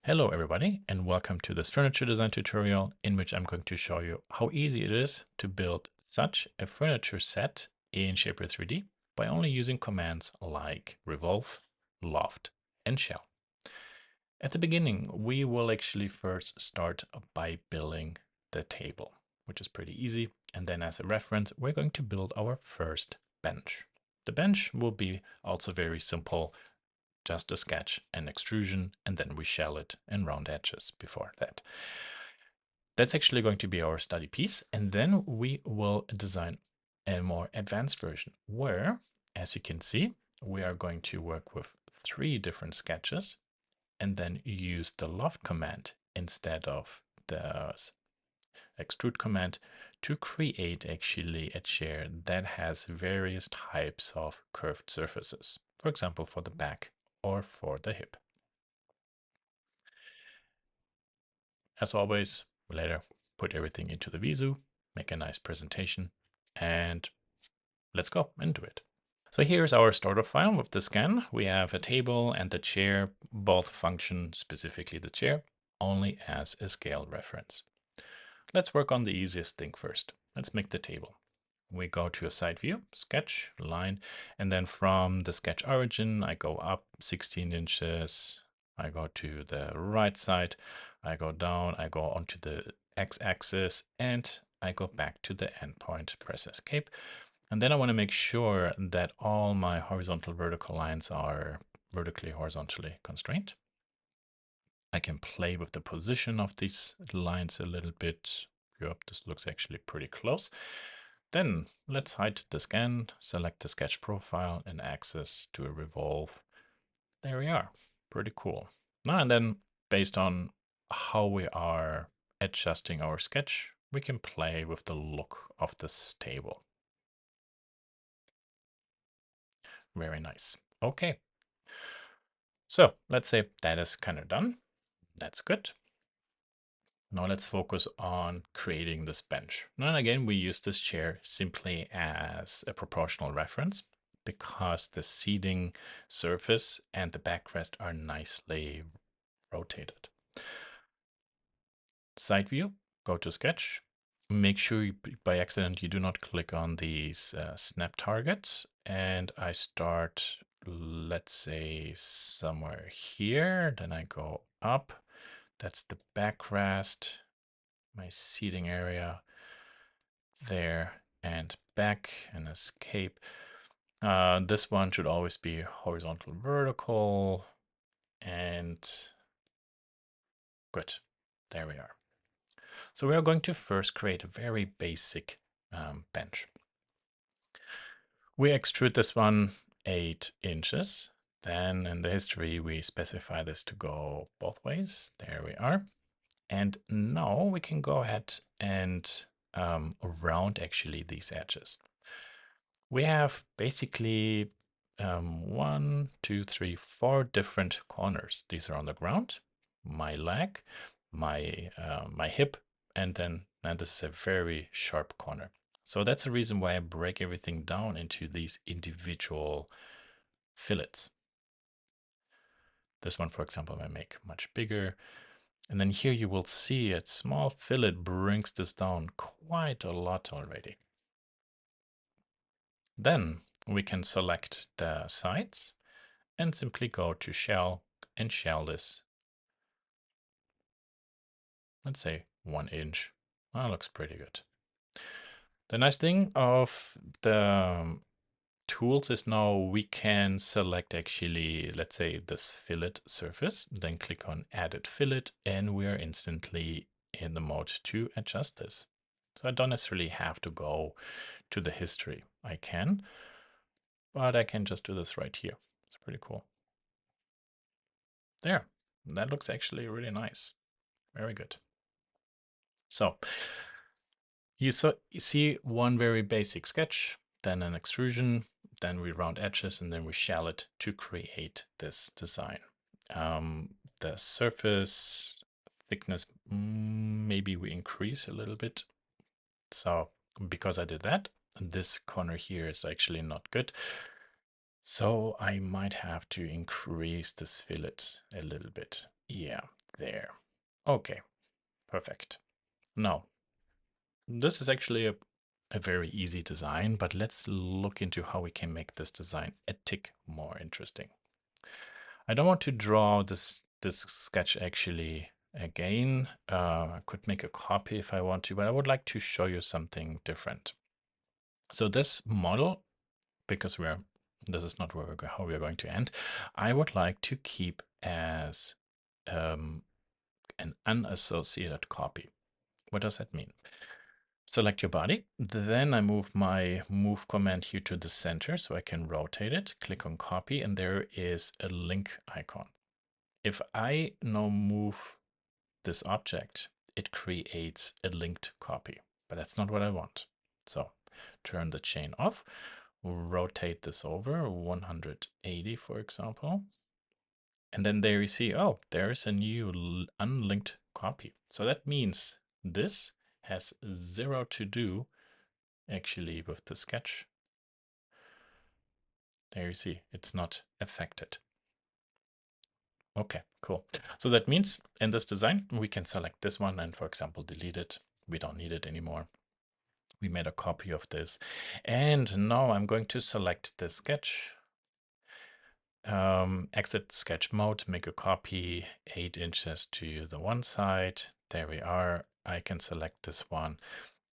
Hello everybody and welcome to this furniture design tutorial in which I'm going to show you how easy it is to build such a furniture set in Shapr3D by only using commands like revolve, loft, and shell. At the beginning, we will actually first start by building the table, which is pretty easy. And then as a reference, we're going to build our first bench. The bench will be also very simple, just a sketch and extrusion, and then we shell it and round edges before that. That's actually going to be our study piece. And then we will design a more advanced version where, as you can see, we are going to work with 3 different sketches and then use the loft command instead of the extrude command to create actually a chair that has various types of curved surfaces. For example, for the back or for the hip. As always, we later put everything into the visu, make a nice presentation, and let's go and do it. So here's our starter file with the scan. We have a table and the chair. Both function, specifically the chair, only as a scale reference. Let's work on the easiest thing first. Let's make the table. We go to a side view, sketch, line, and then from the sketch origin, I go up 16 inches. I go to the right side, I go down, I go onto the x-axis, and I go back to the endpoint, press escape. And then I want to make sure that all my horizontal vertical lines are vertically horizontally constrained. I can play with the position of these lines a little bit. Yep, this looks actually pretty close. Then let's hide the scan, select the sketch profile and access to a revolve. There we are. Pretty cool. Now and then, based on how we are adjusting our sketch, we can play with the look of this table. Very nice. Okay. So let's say that is kind of done. That's good. Now let's focus on creating this bench. And again, we use this chair simply as a proportional reference because the seating surface and the backrest are nicely rotated. Side view, go to sketch. Make sure you, by accident you do not click on these snap targets. And I start, let's say, somewhere here. Then I go up. That's the backrest, my seating area there, and back and escape. This one should always be horizontal, vertical, and good. There we are. So we are going to first create a very basic bench. We extrude this one 8 inches. Then in the history, we specify this to go both ways. There we are. And now we can go ahead and round actually these edges. We have basically 1, 2, 3, 4 different corners. These are on the ground, my leg, my hip, and this is a very sharp corner. So that's the reason why I break everything down into these individual fillets. This one, for example, I make much bigger. And then here you will see a small fillet brings this down quite a lot already. Then we can select the sides and simply go to shell and shell this. Let's say 1 inch. That looks pretty good. The nice thing of the tools is now we can select actually, let's say, this fillet surface, then click on Added Fillet, and we are instantly in the mode to adjust this. So I don't necessarily have to go to the history. I can, but I can just do this right here. It's pretty cool. There, that looks actually really nice. Very good. So you see one very basic sketch, then an extrusion, then we round edges, and then we shell it to create this design. The surface thickness, maybe we increase a little bit. So because I did that, this corner here is actually not good. So I might have to increase this fillet a little bit. Yeah, there. Okay, perfect. Now, this is actually a very easy design, but let's look into how we can make this design a tick more interesting. I don't want to draw this sketch actually again. I could make a copy if I want to, but I would like to show you something different. So this model, because this is not where how we're going to end, I would like to keep as an unassociated copy. What does that mean? Select your body, then I move my move command here to the center so I can rotate it, click on copy, and there is a link icon. If I now move this object, it creates a linked copy, but that's not what I want. So turn the chain off, rotate this over 180, for example. And then there you see, oh, there's a new unlinked copy. So that means this has zero to do actually with the sketch. There you see, it's not affected. Okay, cool. So that means in this design, we can select this one and, for example, delete it. We don't need it anymore. We made a copy of this. And now I'm going to select the sketch. Exit sketch mode, make a copy 8 inches to the one side. There we are. I can select this one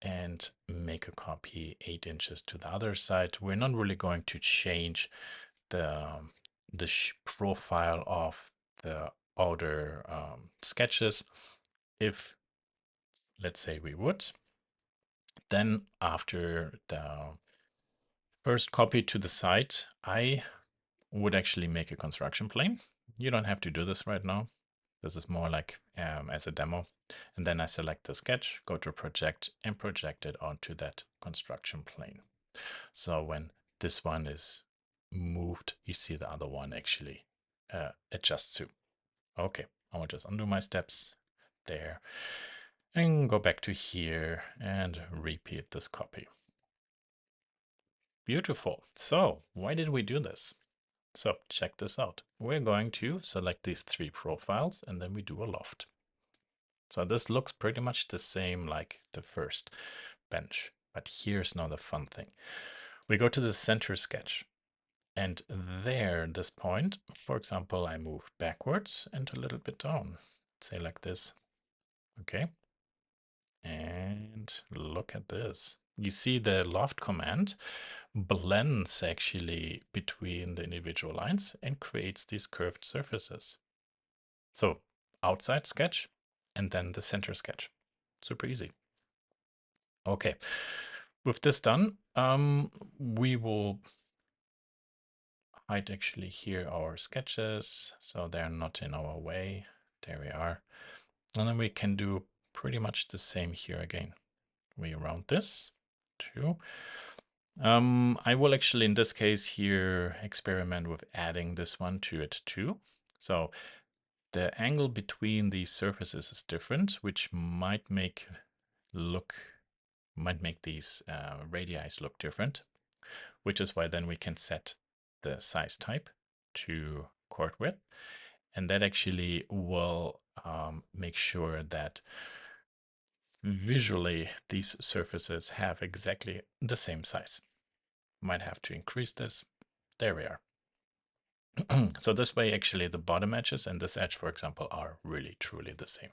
and make a copy 8 inches to the other side. We're not really going to change the profile of the outer sketches. If, let's say, we would, then after the first copy to the side, I would actually make a construction plane. You don't have to do this right now. This is more like as a demo. And then I select the sketch, go to project, and project it onto that construction plane. So when this one is moved, you see the other one actually adjusts to. Okay, I will just undo my steps there and go back to here and repeat this copy. Beautiful. So why did we do this? So check this out. We're going to select these 3 profiles and then we do a loft. So this looks pretty much the same like the first bench, but here's now the fun thing. We go to the center sketch and there, this point, for example, I move backwards and a little bit down, say like this. Okay. And look at this. You see the loft command blends actually between the individual lines and creates these curved surfaces. So outside sketch and then the center sketch. Super easy. Okay, with this done, we will hide actually here our sketches so they're not in our way. There we are. And then we can do pretty much the same here again. We round this too. I will actually, in this case here, experiment with adding this one to it too. So the angle between these surfaces is different, which might make these radii look different, which is why then we can set the size type to chord width. And that actually will make sure that visually these surfaces have exactly the same size. Might have to increase this. There we are. So this way actually the bottom edges and this edge, for example, are really truly the same.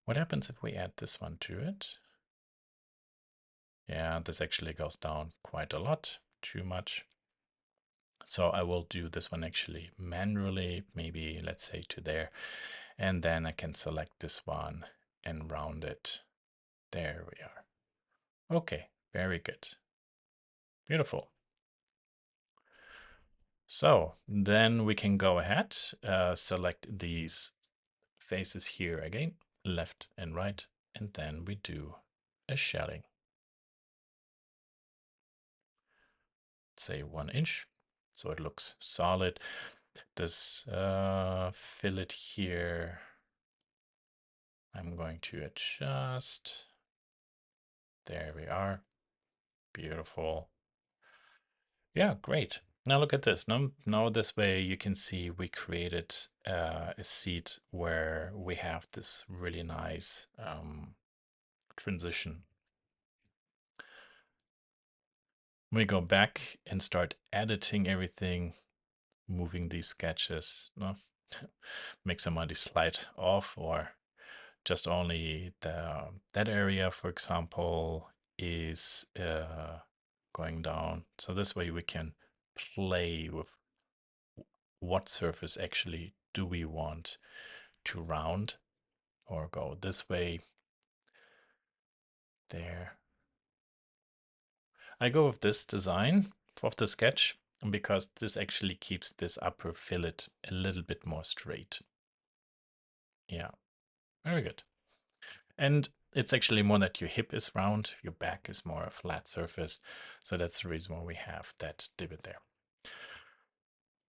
What happens if we add this one to it? Yeah, this actually goes down quite a lot, too much. So I will do this one actually manually, maybe let's say to there. And then I can select this one and round it. There we are. Okay, very good. Beautiful. So then we can go ahead, select these faces here again, left and right, and then we do a shelling. Say 1 inch, so it looks solid. This fillet here, I'm going to adjust. There we are. Beautiful. Yeah, great. Now look at this. Now this way you can see we created a seat where we have this really nice transition. We go back and start editing everything, moving these sketches. No, make somebody slide off, or just only that area, for example, is going down. So this way we can play with what surface actually do we want to round or go this way, there. I go with this design of the sketch because this actually keeps this upper fillet a little bit more straight. Yeah, very good. And it's actually more that your hip is round, your back is more a flat surface. So that's the reason why we have that divot there.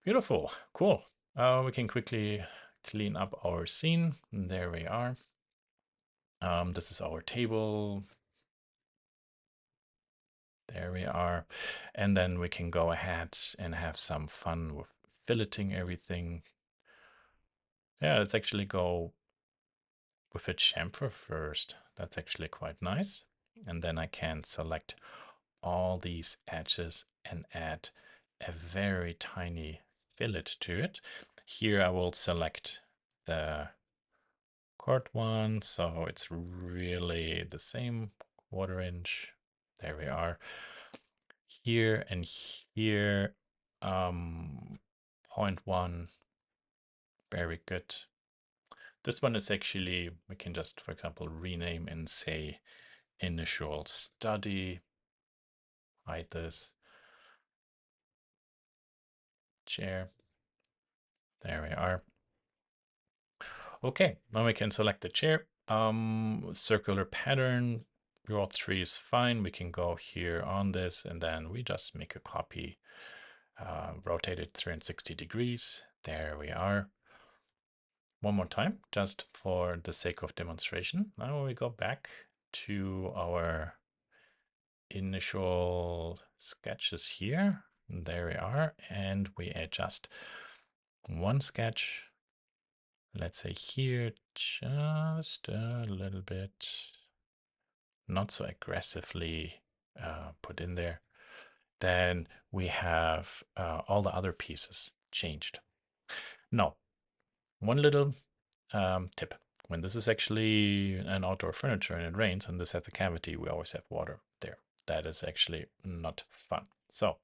Beautiful, cool. We can quickly clean up our scene. There we are. This is our table. There we are. And then we can go ahead and have some fun with filleting everything. Yeah, let's actually go with a chamfer first. That's actually quite nice. And then I can select all these edges and add a very tiny fillet to it. Here I will select the chord one, so it's really the same 1/4 inch. There we are. Here and here, 0.1, very good. This one is actually, we can just, for example, rename and say initial study, hide this, chair, there we are. Okay, now we can select the chair. Circular pattern, draw 3 is fine. We can go here on this and then we just make a copy, rotate it 360 degrees. There we are. One more time, just for the sake of demonstration. Now we go back to our initial sketches here. There we are. And we adjust one sketch. Let's say here, just a little bit, not so aggressively put in there. Then we have all the other pieces changed. Now, one little tip. When this is actually an outdoor furniture and it rains and this has a cavity, we always have water there. That is actually not fun. So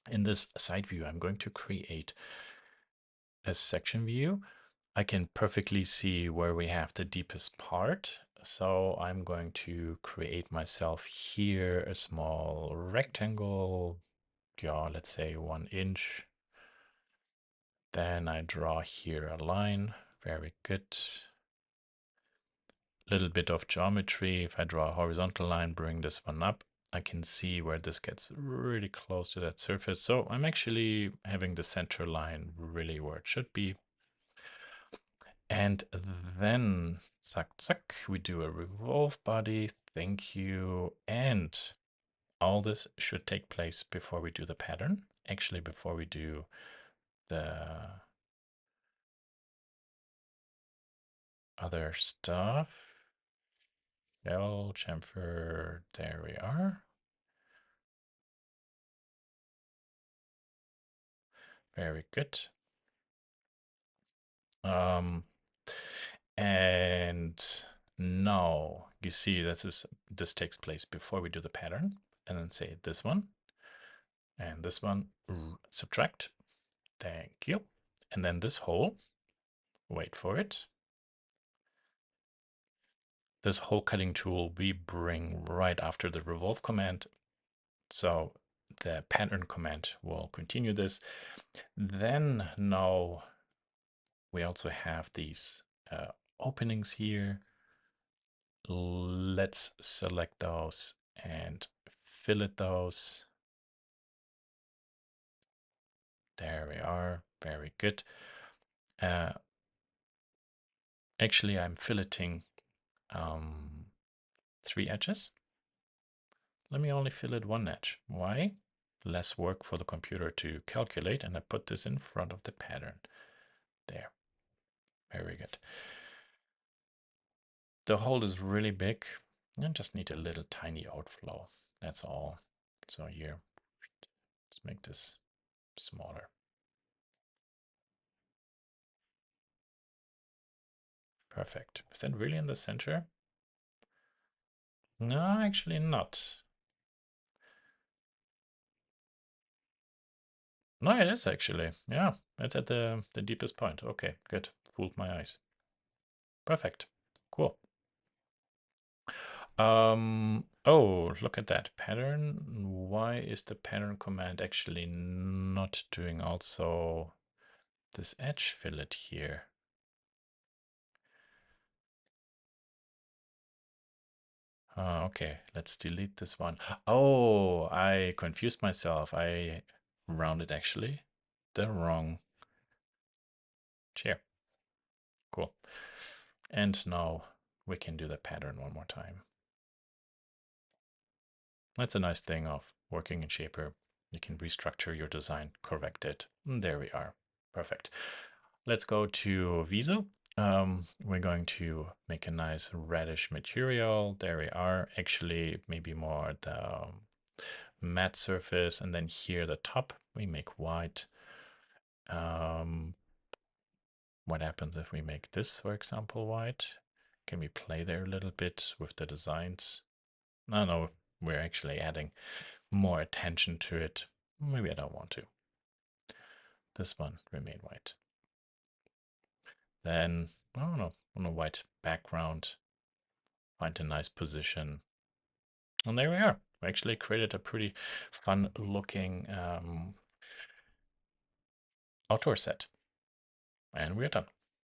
in this side view, I'm going to create a section view. I can perfectly see where we have the deepest part. So I'm going to create myself here a small rectangle, yeah, let's say 1 inch. Then I draw here a line, very good. Little bit of geometry. If I draw a horizontal line, bring this one up, I can see where this gets really close to that surface. So I'm actually having the center line really where it should be. And then, zack, zack, we do a revolve body. Thank you. And all this should take place before we do the pattern. Actually, before we do the other stuff. Shell, chamfer, there we are. Very good. And now you see this takes place before we do the pattern, and then say this one and this one, subtract. Thank you. And then this hole, wait for it. This hole cutting tool we bring right after the revolve command. So the pattern command will continue this. Then now we also have these openings here. Let's select those and fillet those. There we are. Very good. Actually, I'm filleting 3 edges. Let me only fillet 1 edge. Why? less work for the computer to calculate, and I put this in front of the pattern. There. Very good. The hole is really big. I just need a little tiny outflow. That's all. So here, let's make this smaller. Perfect. Is that really in the center? No, actually not. No, it is actually. Yeah, it's at the deepest point. Okay, good. Fooled my eyes. Perfect. Cool. Oh, look at that pattern. Why is the pattern command actually not doing also this edge fillet here? Okay, let's delete this one. Oh, I confused myself. I rounded actually the wrong chair. Cool. And now we can do the pattern one more time. That's a nice thing of working in Shapr. You can restructure your design, correct it. And there we are. Perfect. Let's go to Viso. We're going to make a nice reddish material. There we are. Actually, maybe more the matte surface, and then here the top we make white. What happens if we make this, for example, white? Can we play there a little bit with the designs? No, we're actually adding more attention to it. Maybe I don't want to. This one remain white. Then, I don't know, on a white background, find a nice position. And there we are. We actually created a pretty fun looking outdoor set. And we're done.